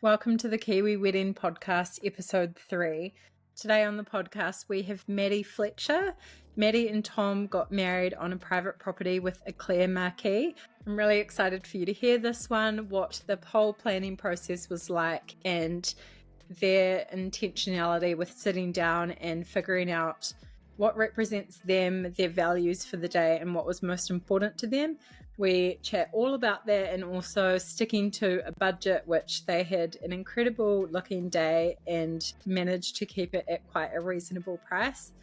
Welcome to the Kiwi Wedding Podcast, episode 3. Today on the podcast, we have Maddie Fletcher. Maddie and Tom got married on a private property with a clear marquee. I'm really excited for you to hear this one, what the whole planning process was like, and their intentionality with sitting down and figuring out what represents them, their values for the day, and what was most important to them. We chat all about that and also sticking to a budget, which they had an incredible looking day and managed to keep it at quite a reasonable price.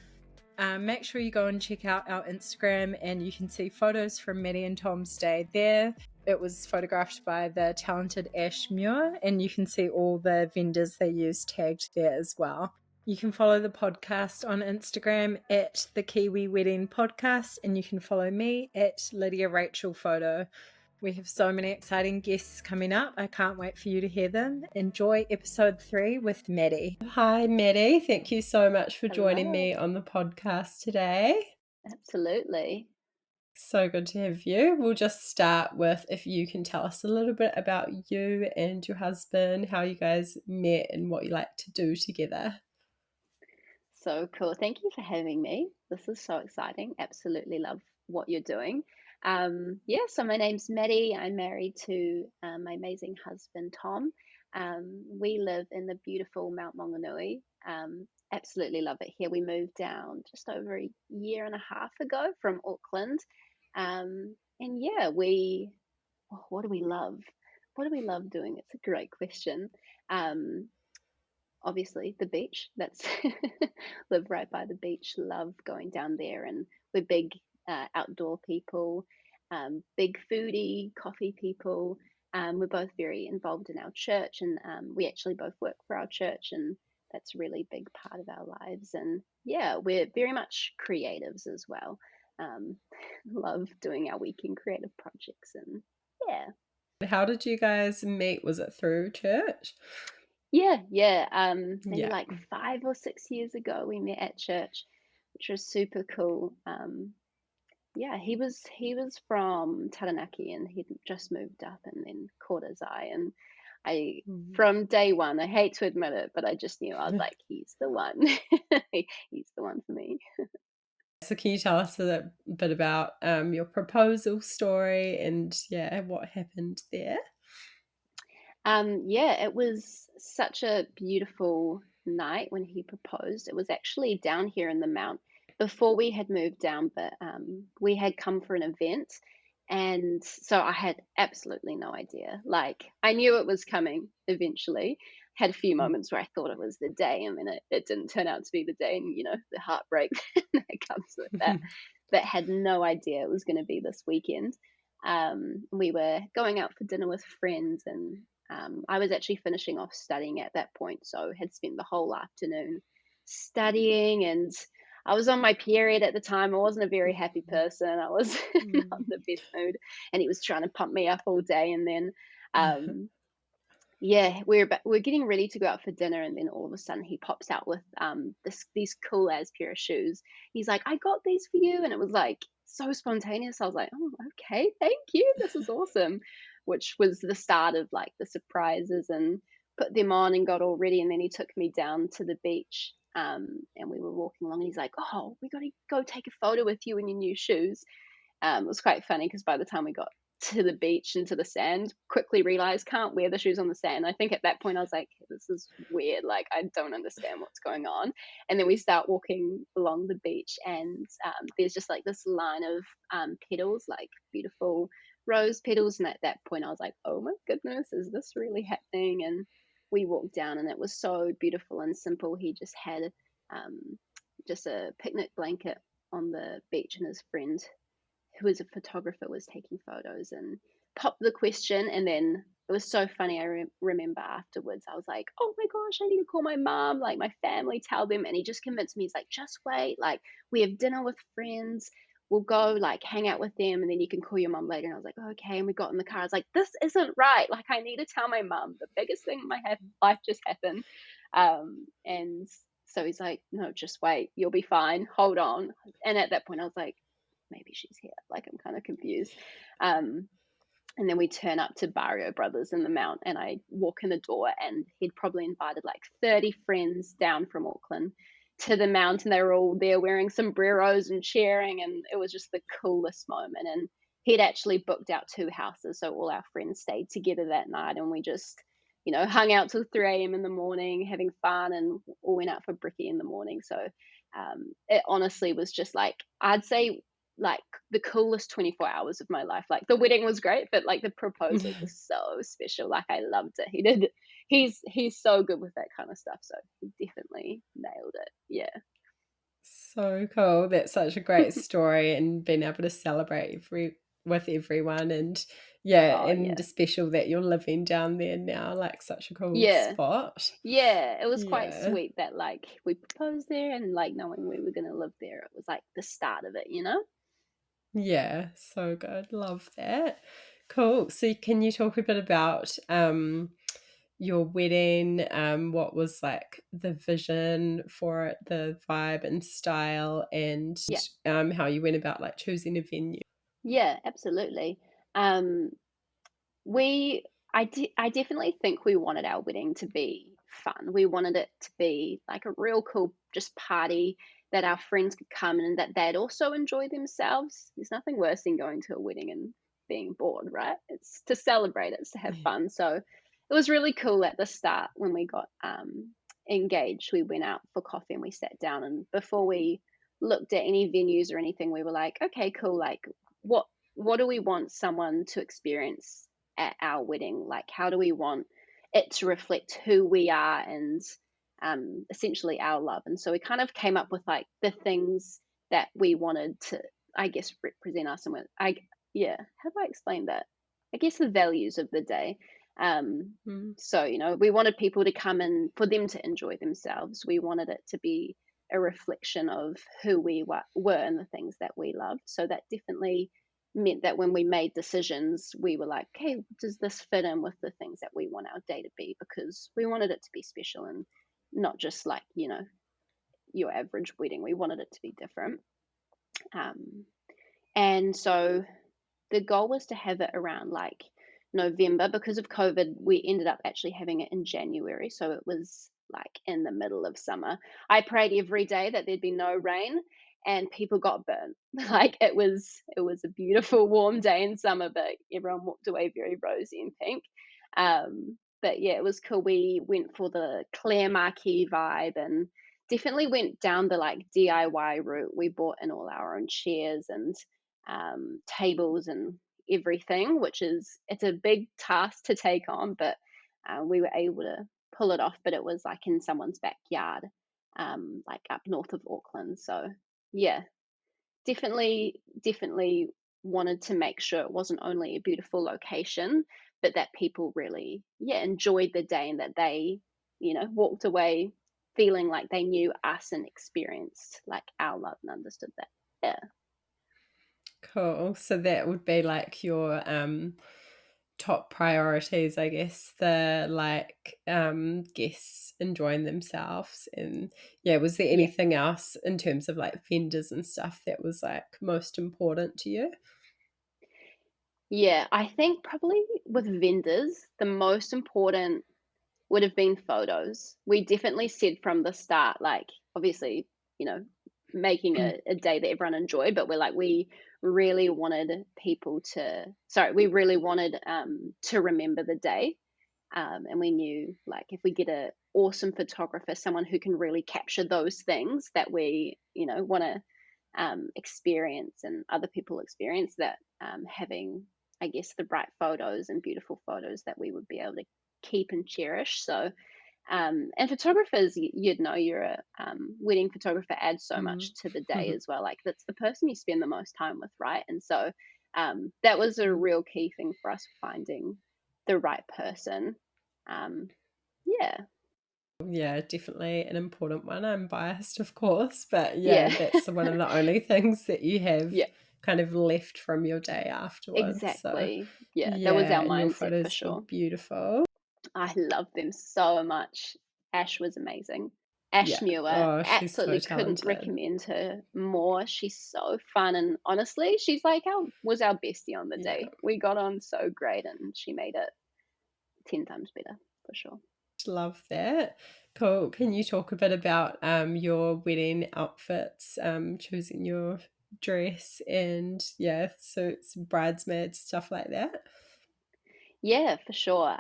Make sure you go and check out our Instagram and you can see photos from Maddie and Tom's day there. It was photographed by the talented Ash Muir, and you can see all the vendors they used tagged there as well. You can follow the podcast on Instagram at the Kiwi Wedding Podcast, and you can follow me at Lydia Rachel Photo. We have so many exciting guests coming up. I can't wait for you to hear them. Enjoy episode 3 with Maddie. Hi, Maddie. Thank you so much for joining me on the podcast today. Absolutely. So good to have you. We'll just start with if you can tell us a little bit about you and your husband, how you guys met and what you like to do together. So cool. Thank you for having me. This is so exciting. Absolutely love what you're doing. So my name's Maddie. I'm married to my amazing husband, Tom. We live in the beautiful Mount Maunganui. Absolutely love it here. We moved down just over a year and a half ago from Auckland. What do we love? What do we love doing? It's a great question. Obviously the beach. That's live right by the beach. Love going down there, and we're big outdoor people, big foodie, coffee people. We're both very involved in our church, and we actually both work for our church, and that's a really big part of our lives. And yeah, we're very much creatives as well. Love doing our weekend creative projects, and yeah. How did you guys meet? Was it through church? Maybe like 5 or 6 years ago we met at church, which was super cool. He was from Taranaki, and he'd just moved up and then caught his eye, and from day one, I hate to admit it, but I just knew. I was like, he's the one. He's the one for me. So can you tell us a bit about your proposal story and what happened there? It was such a beautiful night when he proposed. It was actually down here in the Mount before we had moved down, but we had come for an event. And so I had absolutely no idea. Like, I knew it was coming eventually. Had a few moments where I thought it was the day, and then it didn't turn out to be the day, and the heartbreak that comes with that. But had no idea it was going to be this weekend. We were going out for dinner with friends, and I was actually finishing off studying at that point, so had spent the whole afternoon studying, and I was on my period at the time. I wasn't a very happy person. I was not in the best mood, and he was trying to pump me up all day. And then, we're getting ready to go out for dinner, and then all of a sudden he pops out with these cool as pair of shoes. He's like, "I got these for you," and it was like so spontaneous. I was like, "Oh, okay, thank you. This is awesome." Which was the start of like the surprises, and put them on and got all ready. And then he took me down to the beach, and we were walking along, and he's like, "Oh, we got to go take a photo with you in your new shoes." It was quite funny because by the time we got to the beach and to the sand, quickly realized can't wear the shoes on the sand. I think at that point I was like, this is weird. Like, I don't understand what's going on. And then we start walking along the beach, and there's just like this line of petals, like beautiful rose petals. And at that point I was like, oh my goodness, is this really happening? And we walked down, and it was so beautiful and simple. He just had just a picnic blanket on the beach, and his friend, who was a photographer, was taking photos, and popped the question. And then it was so funny. I remember afterwards I was like, oh my gosh, I need to call my mom, like my family, tell them. And he just convinced me. He's like, just wait, like we have dinner with friends, we'll go like hang out with them, and then you can call your mom later. And I was like, okay. And we got in the car. I was like, this isn't right. Like, I need to tell my mom. The biggest thing in my life just happened. And so he's like, no, just wait, you'll be fine, hold on. And at that point I was like, maybe she's here. Like, I'm kind of confused. And then we turn up to Barrio Brothers in the Mount, and I walk in the door, and he'd probably invited like 30 friends down from Auckland to the Mount, and they were all there wearing sombreros and cheering, and it was just the coolest moment. And he'd actually booked out 2 houses, so all our friends stayed together that night, and we just, hung out till 3 a.m. in the morning, having fun, and all went out for brekkie in the morning. So it honestly was just like, I'd say, like the coolest 24 hours of my life. Like the wedding was great, but like the proposal was so special. Like I loved it. He's so good with that kind of stuff. So he definitely nailed it. Yeah. So cool. That's such a great story, and being able to celebrate with everyone, and yeah, Oh and yeah. special that you're living down there now, like such a cool Yeah. spot. Yeah. It was quite Yeah. sweet that like we proposed there, and like knowing we were gonna live there, it was like the start of it. Yeah, so good. Love that. Cool. So can you talk a bit about your wedding? What was like the vision for it, the vibe and style, and Yeah. how you went about like choosing a venue? Yeah, absolutely. Um We I definitely think we wanted our wedding to be fun. We wanted it to be like a real cool just party that our friends could come and that they'd also enjoy themselves. There's nothing worse than going to a wedding and being bored, right? It's to celebrate, it's to have fun. So it was really cool at the start when we got engaged. We went out for coffee and we sat down, and before we looked at any venues or anything, we were like, okay, cool, like what what do we want someone to experience at our wedding? Like, how do we want it to reflect who we are and essentially our love? And so we kind of came up with like the things that we wanted to, I guess, represent us. And yeah, how do I explain that? I guess the values of the day. Um, Mm. so, we wanted people to come and for them to enjoy themselves. We wanted it to be a reflection of who we were and the things that we loved. So that definitely meant that when we made decisions, we were like, okay, does this fit in with the things that we want our day to be? Because we wanted it to be special and not just like, your average wedding. We wanted it to be different. Um, and so the goal was to have it around like November. Because of COVID, we ended up actually having it in January. So it was like in the middle of summer. I prayed every day that there'd be no rain, and people got burnt. Like it was a beautiful warm day in summer, but everyone walked away very rosy and pink. But yeah, it was cool. We went for the Claire Marquee vibe and definitely went down the like DIY route. We bought in all our own chairs and tables and everything, which it's a big task to take on, but we were able to pull it off. But it was like in someone's backyard, like up north of Auckland. So yeah, definitely wanted to make sure it wasn't only a beautiful location, but that people really, yeah, enjoyed the day and that they, walked away feeling like they knew us and experienced like our love and understood that. Yeah. Cool. So that would be like your top priorities, I guess, the like guests enjoying themselves. And yeah, was there Yeah. anything else in terms of like vendors and stuff that was like most important to you? Yeah, I think probably with vendors, the most important would have been photos. We definitely said from the start, like, obviously, you know, making a day that everyone enjoyed, but we're like, we really wanted people to, sorry, we really wanted to remember the day. And we knew, like, if we get a awesome photographer, someone who can really capture those things that we, want to experience and other people experience, that having, I guess, the bright photos and beautiful photos that we would be able to keep and cherish. So, and photographers, you'd know, you're a wedding photographer, adds so much to the day Mm. as well. Like that's the person you spend the most time with, right? And so that was a real key thing for us, finding the right person. Um, yeah, Yeah, definitely an important one. I'm biased, of course, but yeah, yeah, that's one of the only things that you have yeah, kind of left from your day afterwards. So exactly. Yeah, that was yeah, our and your mindset for photos were sure. beautiful. I love them so much. Ash was amazing. Ash Yeah. Muir. Oh, she's so Absolutely couldn't talented. recommend her more. She's so fun, and honestly, she's like our bestie on the Yeah. day. We got on so great, and she made it 10 times better for sure. Love that. Cool. Can you talk a bit about your wedding outfits, choosing your dress and yeah, suits, bridesmaids, stuff like that? Yeah, for sure.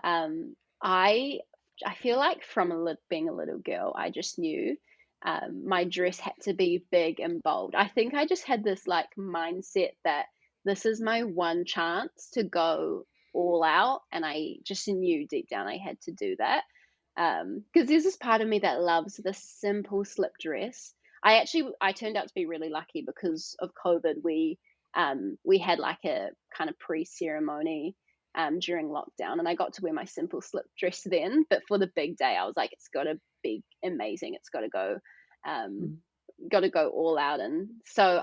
I I feel like from being a little girl, I just knew my dress had to be big and bold. I think I just had this like mindset that this is my one chance to go all out, and I just knew deep down I had to do that. Because there's this part of me that loves the simple slip dress. I turned out to be really lucky because of COVID. We had like a kind of pre-ceremony during lockdown, and I got to wear my simple slip dress then. But for the big day, I was like, it's got to be amazing. It's um, Mm. got to go all out. And so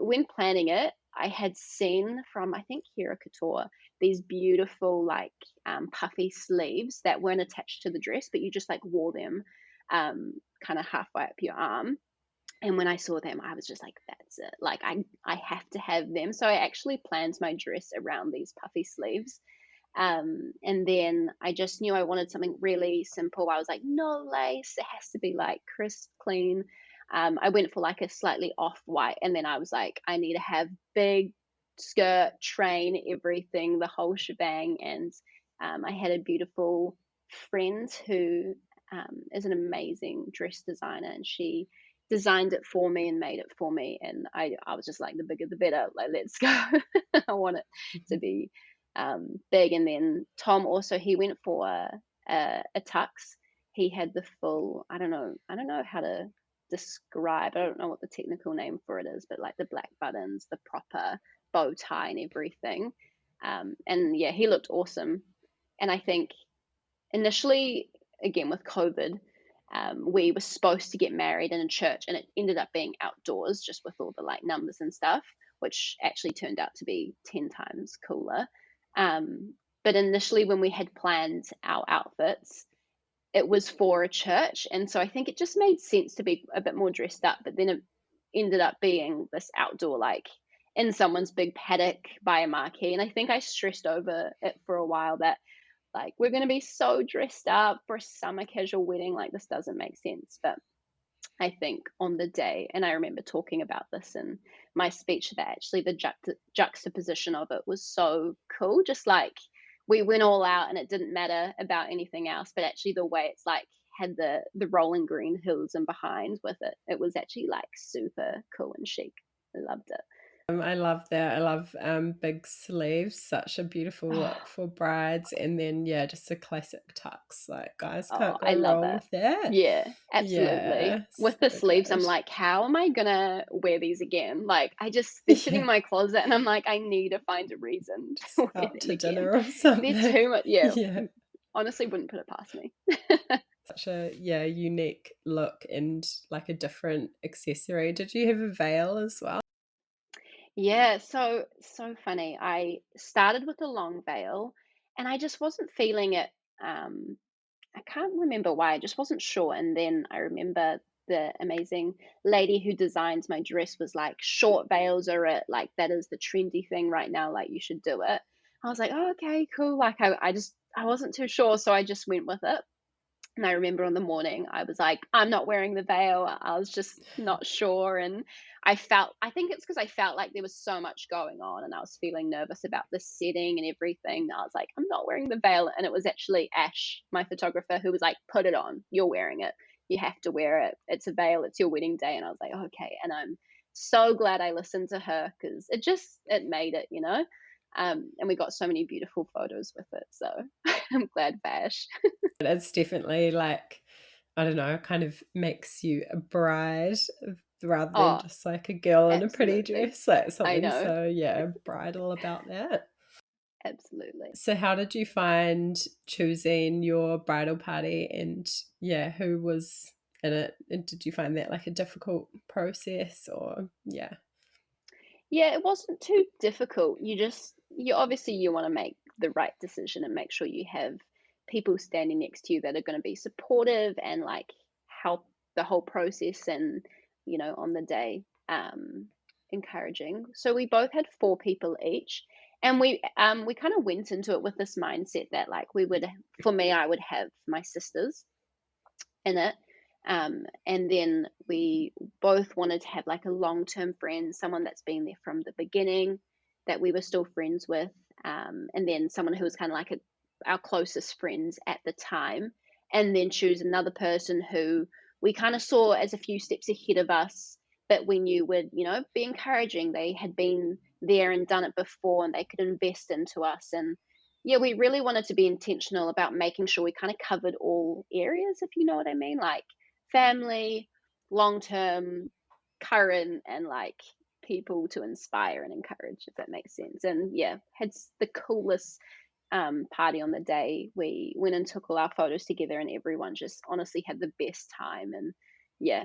when planning it, I had seen from I think Kira Couture these beautiful like puffy sleeves that weren't attached to the dress, but you just like wore them kind of halfway up your arm. And when I saw them, I was just like, that's it. Like I have to have them. So I actually planned my dress around these puffy sleeves. And then I just knew I wanted something really simple. I was like, no lace. It has to be like crisp, clean. I went for like a slightly off white. And then I was like, I need to have big skirt, train, everything, the whole shebang. And I had a beautiful friend who is an amazing dress designer, and she designed it for me and made it for me. And I was just like, the bigger the better. Like, let's go. I want it to be big. And then Tom also, he went for a tux. He had the full, I don't know how to describe. I don't know what the technical name for it is, but like the black buttons, the proper bow tie, and everything. And yeah, he looked awesome. And I think initially, again with COVID, we were supposed to get married in a church, and it ended up being outdoors, just with all the like numbers and stuff, which actually turned out to be 10 times cooler. But initially, when we had planned our outfits, it was for a church, and so I think it just made sense to be a bit more dressed up. But then it ended up being this outdoor, like in someone's big paddock by a marquee, and I think I stressed over it for a while that like we're going to be so dressed up for a summer casual wedding, like this doesn't make sense. But I think on the day, and I remember talking about this in my speech, that actually the juxtaposition of it was so cool. Just like we went all out and it didn't matter about anything else, but actually the way it's like had the rolling green hills and behind with it, it was actually like super cool and chic. I loved it. I love that. I love big sleeves, such a beautiful Oh, look for brides. And then, yeah, just a classic tux. Like, guys oh, can't I go love wrong it. with that. Yeah, absolutely. Yeah, With the so sleeves, I'm good. like, how am I gonna wear these again? Like, they're sitting in Yeah, my closet, and I'm like, I need to find a reason just to wear out them to again. dinner or They're something. too much. Yeah, Yeah, honestly, wouldn't put it past me. such a, yeah, unique look and like a different accessory. Did you have a veil as well? Yeah, so funny. I started with a long veil, and I just wasn't feeling it. Um, I can't remember why. I just wasn't sure. And then I remember the amazing lady who designs my dress was like, short veils are it. Like, that is the trendy thing right now. Like, you should do it. I was like, oh, okay, cool. Like, I wasn't too sure. So I just went with it. And I remember on the morning, I was like, I'm not wearing the veil. I was just not sure. And I think it's because I felt like there was so much going on, and I was feeling nervous about the setting and everything. I was like, I'm not wearing the veil. And it was actually Ash, my photographer, who was like, put it on. You're wearing it. You have to wear it. It's a veil. It's your wedding day. And I was like, okay. And I'm so glad I listened to her, because it made it, you know? And we got so many beautiful photos with it. So I'm glad for Ash. It's definitely like, I don't know, kind of makes you a bride rather than Oh, just like a girl in a pretty absolutely. dress, like I something know. so, yeah, bridal about that. Absolutely. So, how did you find choosing your bridal party and yeah, who was in it? And did you find that like a difficult process or yeah? Yeah, it wasn't too difficult. You obviously you want to make the right decision and make sure you have people standing next to you that are going to be supportive and like help. the whole process and, on the day, encouraging. So we both had 4 people each, and we kind of went into it with this mindset that, like, for me, I would have my sisters in it. And then we both wanted to have like a long-term friend, someone that's been there from the beginning, that we were still friends with, and then someone who was kind of like our closest friends at the time, and then choose another person who we kind of saw as a few steps ahead of us, but we knew would, be encouraging. They had been there and done it before, and they could invest into us. And yeah, we really wanted to be intentional about making sure we kind of covered all areas, if you know what I mean, like family, long term, current, and like people to inspire and encourage, if that makes sense. And yeah, had the coolest party on the day. We went and took all our photos together, and everyone just honestly had the best time. And yeah,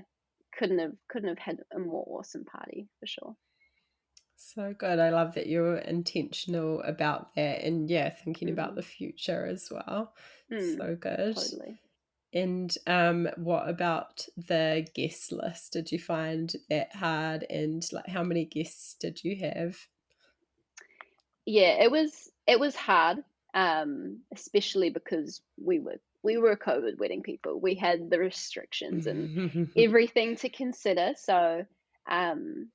couldn't have had a more awesome party for sure. So good. I love that you're intentional about that and yeah, thinking about Mm-hmm. the future as well. Mm, So good. totally. And what about the guest list? Did you find that hard? And like, how many guests did you have? Yeah, it was hard, especially because we were COVID wedding people. We had the restrictions and everything to consider. So um,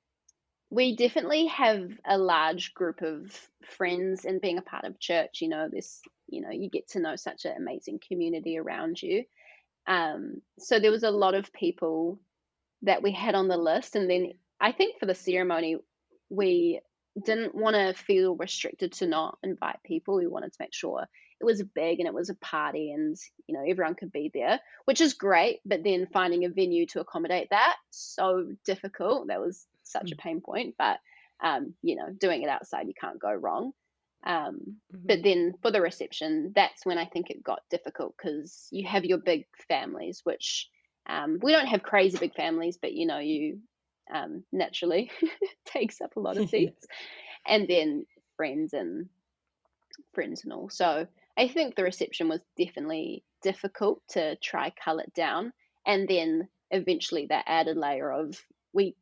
we definitely have a large group of friends, and being a part of church, you get to know such an amazing community around you. So there was a lot of people that we had on the list. And then I think for the ceremony, we didn't want to feel restricted to not invite people. We wanted to make sure it was big and it was a party, and everyone could be there, which is great. But then finding a venue to accommodate that, so difficult. That was such a pain point. But doing it outside, you can't go wrong. But Mhm. then for the reception, that's when I think it got difficult, because you have your big families, which we don't have crazy big families, but you naturally takes up a lot of Yeah. seats, and then friends and friends and all. So I think the reception was definitely difficult to try cull it down, and then eventually that added layer of, we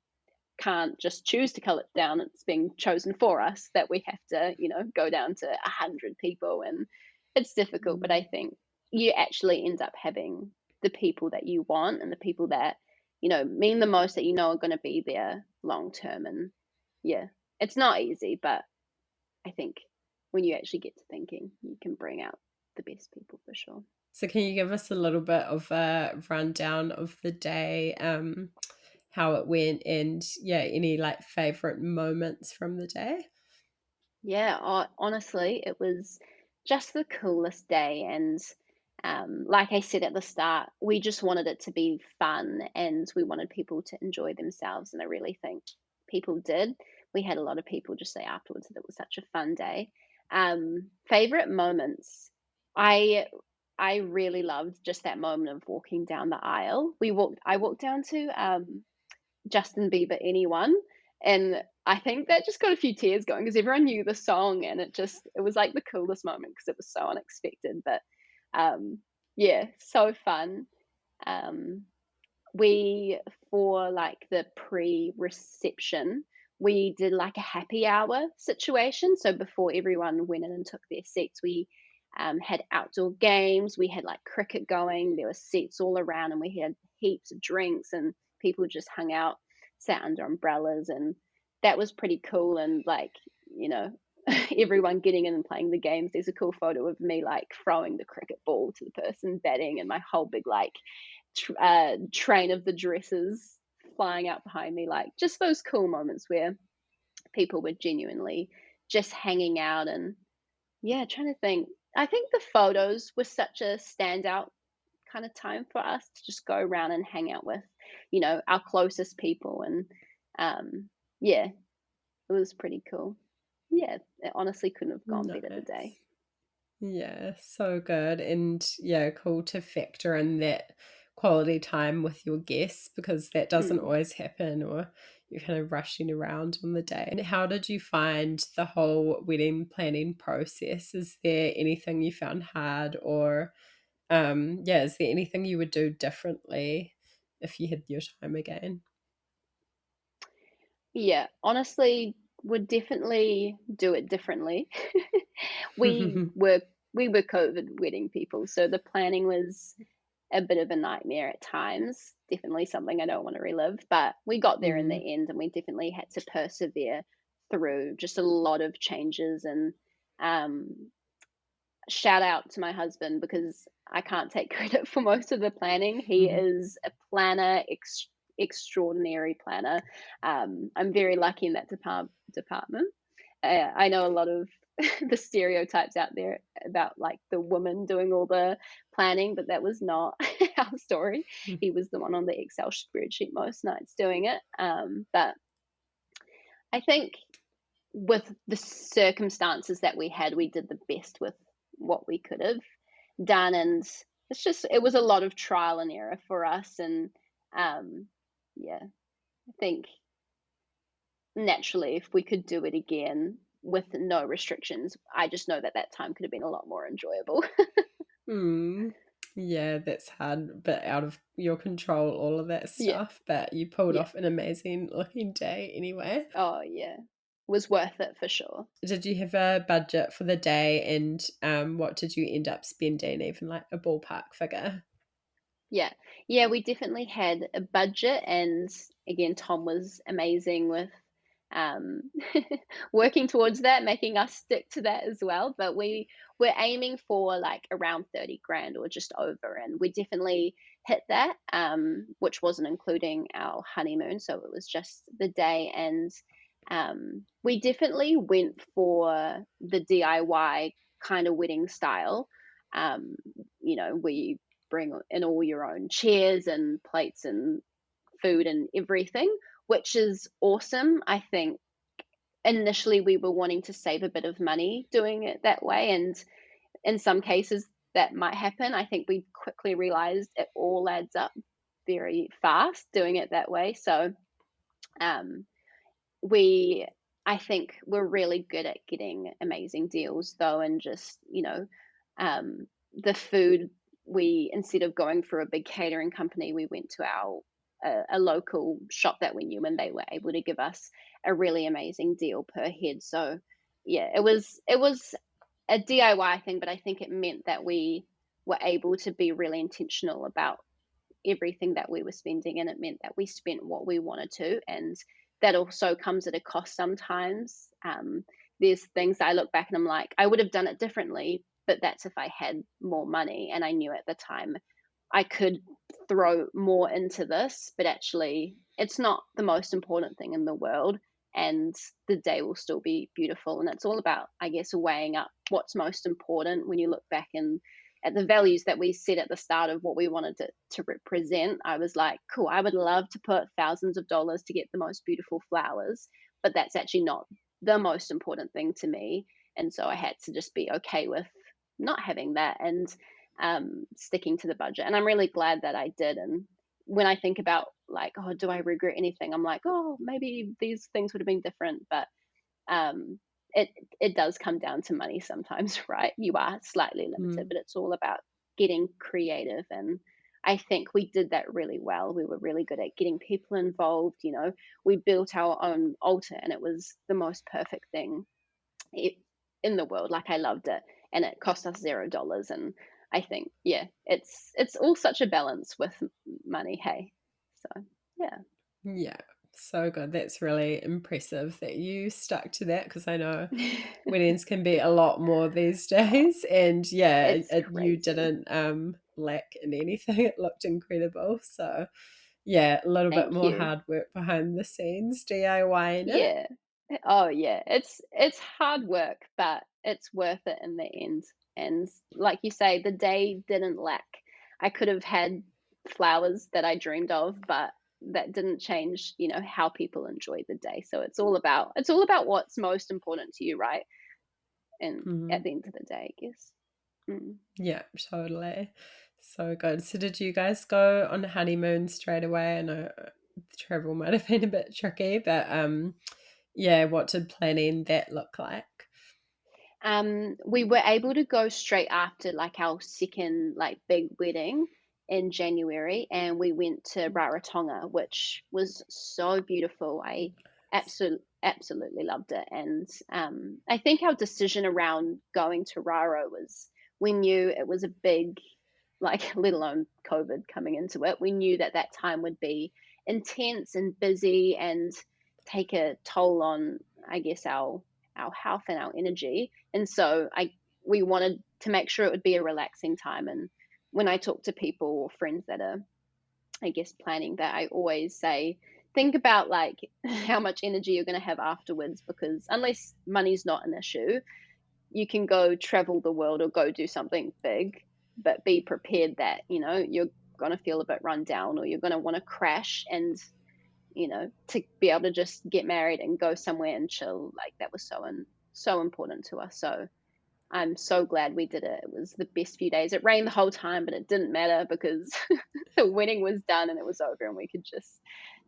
can't just choose to cull it down. It's being chosen for us, that we have to, go down to 100 people, and it's difficult. But I Mm. think you actually end up having the people that you want, and the people that mean the most, that are going to be there long term. And yeah, it's not easy, but I think when you actually get to thinking, you can bring out the best people for sure. So can you give us a little bit of a rundown of the day, how it went, and yeah, any like favorite moments from the day? Yeah, honestly, it was just the coolest day. And like I said at the start, we just wanted it to be fun, and we wanted people to enjoy themselves. And I really think people did. We had a lot of people just say afterwards that it was such a fun day. Favorite moments. I I really loved just that moment of walking down the aisle. I walked down to Justin Bieber Anyone. And I think that just got a few tears going, because everyone knew the song, and it was like the coolest moment because it was so unexpected. But um, yeah, so fun. Um, we, for like the pre-reception, we did like a happy hour situation. So before everyone went in and took their seats, we had outdoor games. We had like cricket going. There were seats all around, and we had heaps of drinks, and people just hung out, sat under umbrellas, and that was pretty cool. And like, you know, everyone getting in and playing the games. There's a cool photo of me like throwing the cricket ball to the person batting, and my whole big like train of the dresses flying out behind me. Like, just those cool moments where people were genuinely just hanging out. And yeah, trying to think. I think the photos were such a standout kind of time for us to just go around and hang out with, our closest people. And yeah, it was pretty cool. Yeah, it honestly couldn't have gone better Nice. today. Yeah, so good. And yeah, cool to factor in that quality time with your guests because that doesn't Mm. always happen or you're kind of rushing around on the day. And how did you find the whole wedding planning process? Is there anything you found hard or yeah, is there anything you would do differently if you had your time again? Yeah, honestly, would definitely do it differently. We were we were COVID wedding people, so the planning was a bit of a nightmare at times. Definitely something I don't want to relive, but we got there in Mm. the end, and we definitely had to persevere through just a lot of changes. And um, shout out to my husband because I can't take credit for most of the planning. He is a planner, extraordinary planner. I'm very lucky in that department. I know a lot of the stereotypes out there about like the woman doing all the planning, but that was not our story. He was the one on the Excel spreadsheet most nights doing it. But I think with the circumstances that we had, we did the best with what we could have done. And it was a lot of trial and error for us. And um, yeah, I think naturally, if we could do it again with no restrictions, I just know that that time could have been a lot more enjoyable. Mm. Yeah, that's hard, but out of your control, all of that Yeah, stuff. But you pulled yeah. off an amazing looking day anyway. Oh, yeah. Was worth it for sure. Did you have a budget for the day, and what did you end up spending, even like a ballpark figure? Yeah. Yeah, we definitely had a budget, and again, Tom was amazing with um working towards that, making us stick to that as well. But we were aiming for like around 30 grand or just over, and we definitely hit that, which wasn't including our honeymoon, so it was just the day. And we definitely went for the DIY kind of wedding style. Um, we bring in all your own chairs and plates and food and everything, which is awesome. I think initially we were wanting to save a bit of money doing it that way, and in some cases that might happen. I think we quickly realized it all adds up very fast doing it that way. So um, we I think we're really good at getting amazing deals though, and just, the food, we instead of going for a big catering company, we went to our a local shop that we knew, and they were able to give us a really amazing deal per head. So yeah, it was a DIY thing, but I think it meant that we were able to be really intentional about everything that we were spending, and it meant that we spent what we wanted to. And that also comes at a cost sometimes. There's things I look back and I'm like, I would have done it differently, but that's if I had more money and I knew at the time I could throw more into this. But actually it's not the most important thing in the world, and the day will still be beautiful. And it's all about, I guess, weighing up what's most important when you look back and at the values that we set at the start of what we wanted to represent. I was like, cool, I would love to put thousands of dollars to get the most beautiful flowers, but that's actually not the most important thing to me. And so I had to just be okay with not having that, and sticking to the budget. And I'm really glad that I did. And when I think about like, oh, do I regret anything? I'm like, oh, maybe these things would have been different. But um, it it does come down to money sometimes, right? You are slightly limited, Mm. but it's all about getting creative. And I think we did that really well. We were really good at getting people involved. We built our own altar, and it was the most perfect thing i- in the world. Like, I loved it, and it cost us $0. And I think, yeah, it's all such a balance with money. Hey, so yeah. Yeah, so good. That's really impressive that you stuck to that, because I know weddings can be a lot more these days. And yeah, It's you crazy. didn't lack in anything. It looked incredible. So yeah, a little bit Thank more you. hard work behind the scenes, DIYing it. Yeah. Oh, yeah. It's hard work, but it's worth it in the end. And like you say, the day didn't lack. I could have had flowers that I dreamed of, but that didn't change, how people enjoy the day. So it's all about what's most important to you, right? And at Mhm. the end of the day, I guess. Mm. Yeah, totally. So good. So did you guys go on a honeymoon straight away? I know travel might have been a bit tricky, but yeah, what did planning that look like? We were able to go straight after like our second like big wedding. in January, and we went to Rarotonga, which was so beautiful. I absolutely loved it. And I think our decision around going to Raro was, we knew it was a big, like, let alone COVID coming into it, we knew that that time would be intense and busy and take a toll on, I guess, our health and our energy. And so we wanted to make sure it would be a relaxing time. And when I talk to people or friends that are, I guess, planning that, I always say, think about like how much energy you're going to have afterwards, because unless money's not an issue, you can go travel the world or go do something big, but be prepared that, you're going to feel a bit run down, or you're going to want to crash. And, to be able to just get married and go somewhere and chill, like that was so important to us. So I'm so glad we did it. It was the best few days. It rained the whole time, but it didn't matter because the wedding was done and it was over and we could just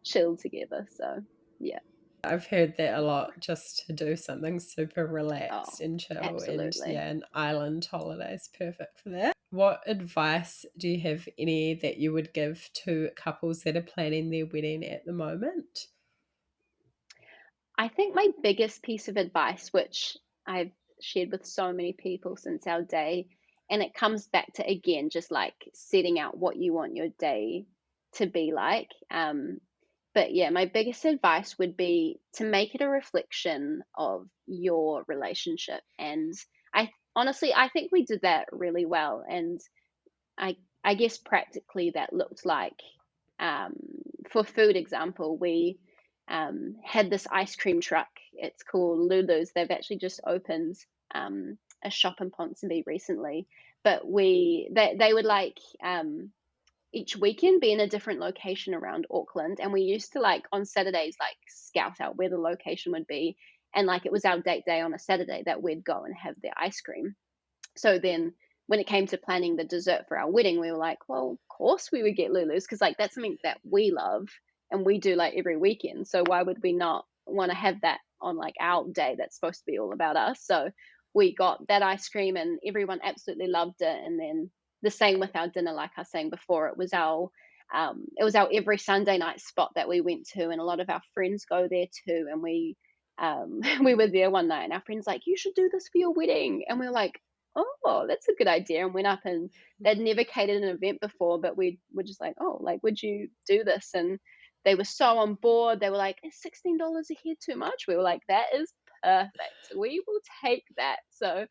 chill together. So, yeah. I've heard that a lot, just to do something super relaxed Oh, and chill. And absolutely. yeah, an island holiday is perfect for that. What advice do you have, any that you would give to couples that are planning their wedding at the moment? I think my biggest piece of advice, which I've shared with so many people since our day, and it comes back to, again, just like setting out what you want your day to be like. But yeah, my biggest advice would be to make it a reflection of your relationship. And I think we did that really well. And I guess practically that looked like, um, for food example, we had this ice cream truck. It's called Lulu's. They've actually just opened a shop in Ponsonby recently, but they would like, each weekend be in a different location around Auckland, and we used to, like, on Saturdays, like, scout out where the location would be, and like it was our date day on a Saturday that we'd go and have the ice cream. So then when it came to planning the dessert for our wedding, we were like, well, of course we would get Lulu's, because like that's something that we love and we do like every weekend. So why would we not want to have that on like our day that's supposed to be all about us? So we got that ice cream and everyone absolutely loved it. And then the same with our dinner, like I was saying before, it was our every Sunday night spot that we went to, and a lot of our friends go there too. And we were there one night, and our friends like, you should do this for your wedding, and we were like, oh, that's a good idea, and went up, and they'd never catered an event before, but we were just like, oh, like, would you do this? And they were so on board. They were like, is $16 a head too much? We were like, that is perfect. We will take that. So,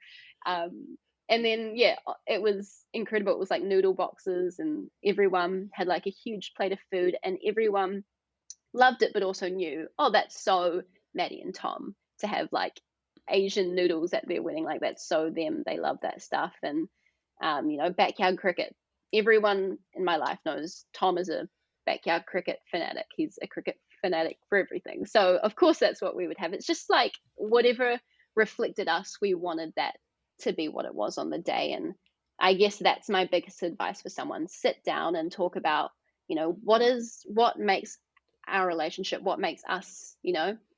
and then, yeah, it was incredible. It was like noodle boxes, and everyone had like a huge plate of food, and everyone loved it, but also knew, oh, that's so Maddie and Tom to have like Asian noodles at their wedding. Like that's so them. They love that stuff. And backyard cricket. Everyone in my life knows Tom is a backyard cricket fanatic. He's a cricket fanatic for everything. So of course that's what we would have. It's just like whatever reflected us, we wanted that to be what it was on the day. And I guess that's my biggest advice for someone. Sit down and talk about, what makes our relationship, what makes us,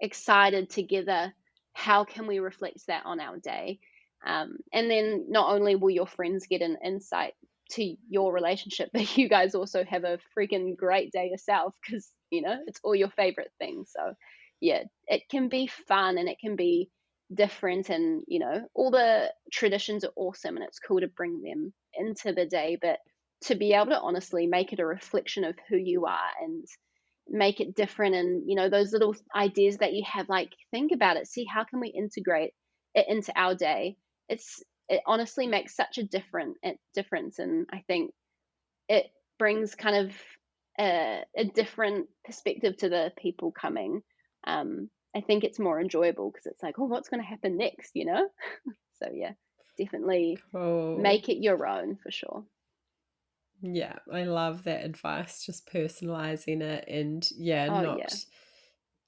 excited together. How can we reflect that on our day? And then not only will your friends get an insight to your relationship, but you guys also have a freaking great day yourself, because, it's all your favorite things. So, yeah, it can be fun and it can be different. And, all the traditions are awesome and it's cool to bring them into the day. But to be able to honestly make it a reflection of who you are and make it different, and those little ideas that you have, like, think about it, see how can we integrate it into our day. It honestly makes such a difference, and I think it brings kind of a different perspective to the people coming. I think it's more enjoyable because it's like, oh, what's going to happen next. So yeah, definitely Cool. make it your own for sure. Yeah, I love that advice, just personalizing it, and yeah, Oh yeah. not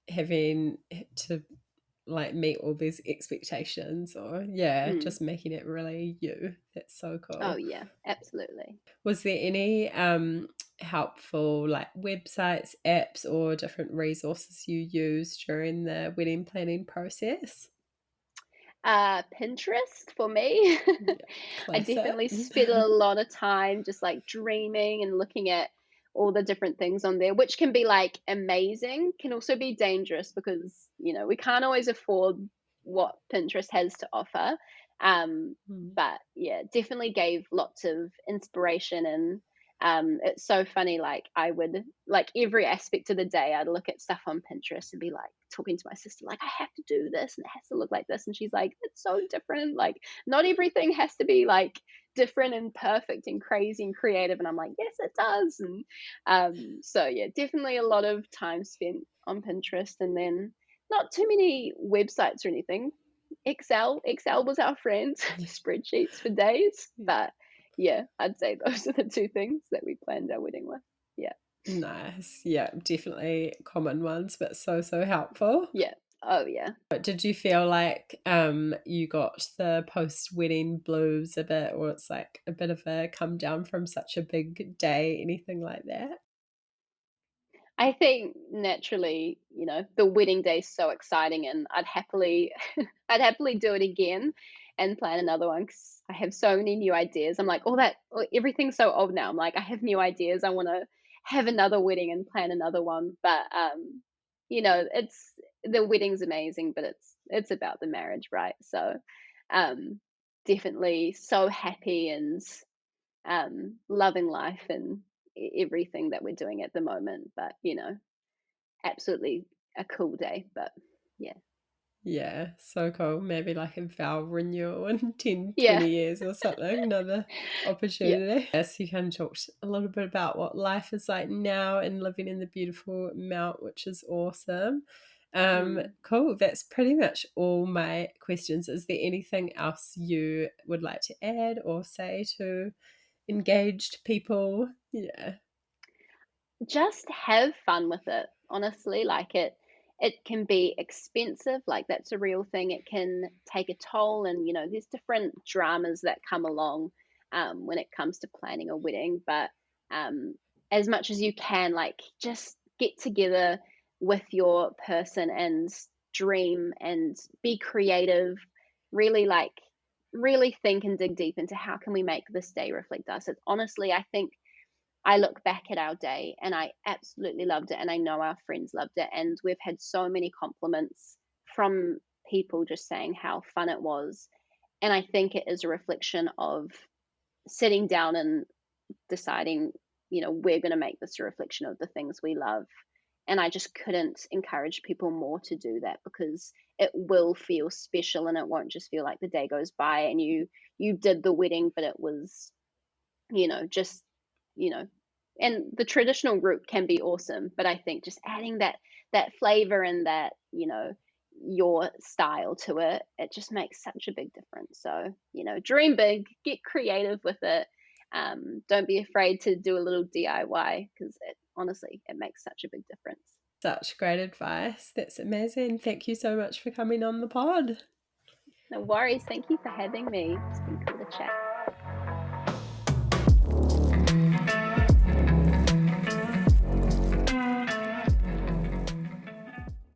having to like meet all these expectations, or yeah, Mm. just making it really you. That's so Oh cool. yeah, absolutely. Was there any helpful like websites, apps, or different resources you used during the wedding planning process? Pinterest for me. Yeah, I classic. definitely spend a lot of time just like dreaming and looking at all the different things on there, which can be like amazing, can also be dangerous because, we can't always afford what Pinterest has to offer. Mm. But yeah, definitely gave lots of inspiration. And it's so funny, like I would, like every aspect of the day, I'd look at stuff on Pinterest and be like talking to my sister, like, I have to do this and it has to look like this. And she's like, it's so different. Like, not everything has to be like different and perfect and crazy and creative. And I'm like, yes, it does. And so yeah, definitely a lot of time spent on Pinterest, and then not too many websites or anything. Excel was our friend. Spreadsheets for days. But yeah, I'd say those are the two things that we planned our wedding with. Yeah. Nice. Yeah, definitely common ones, but so, so helpful. Yeah. Oh yeah. But did you feel like you got the post-wedding blues a bit, or it's like a bit of a come down from such a big day, anything like that? I think naturally, the wedding day is so exciting, and I'd happily I'd happily do it again and plan another one because I have so many new ideas. I'm like, everything's so old now. I'm like, I have new ideas. I want to have another wedding and plan another one. But it's the wedding's amazing, but it's about the marriage, right? So, um, definitely so happy and loving life and everything that we're doing at the moment. But, absolutely a cool day. But yeah. Yeah, so cool. Maybe like a vow renewal in 10, Yeah. 20 years or something, another Yeah. opportunity. Yes, you kind of talked a little bit about what life is like now and living in the beautiful Mount, which is awesome. Mm. Cool. That's pretty much all my questions. Is there anything else you would like to add or say to engaged people? Yeah. Just have fun with it, honestly. Like it can be expensive, like that's a real thing. It can take a toll, and there's different dramas that come along when it comes to planning a wedding. But um as much as you can, like, just get together with your person and dream and be creative. Really, like, really think and dig deep into how can we make this day reflect us. It's honestly, I think I look back at our day and I absolutely loved it. And I know our friends loved it. And we've had so many compliments from people just saying how fun it was. And I think it is a reflection of sitting down and deciding, we're going to make this a reflection of the things we love. And I just couldn't encourage people more to do that, because it will feel special and it won't just feel like the day goes by and you did the wedding, but it was, just, you know, and the traditional route can be awesome, but I think just adding that flavor and that, your style to it, it just makes such a big difference. So, dream big, get creative with it. Don't be afraid to do a little DIY, because it honestly, it makes such a big difference. Such great advice. That's amazing. Thank you so much for coming on the pod. No worries. Thank you for having me. It's been cool to chat.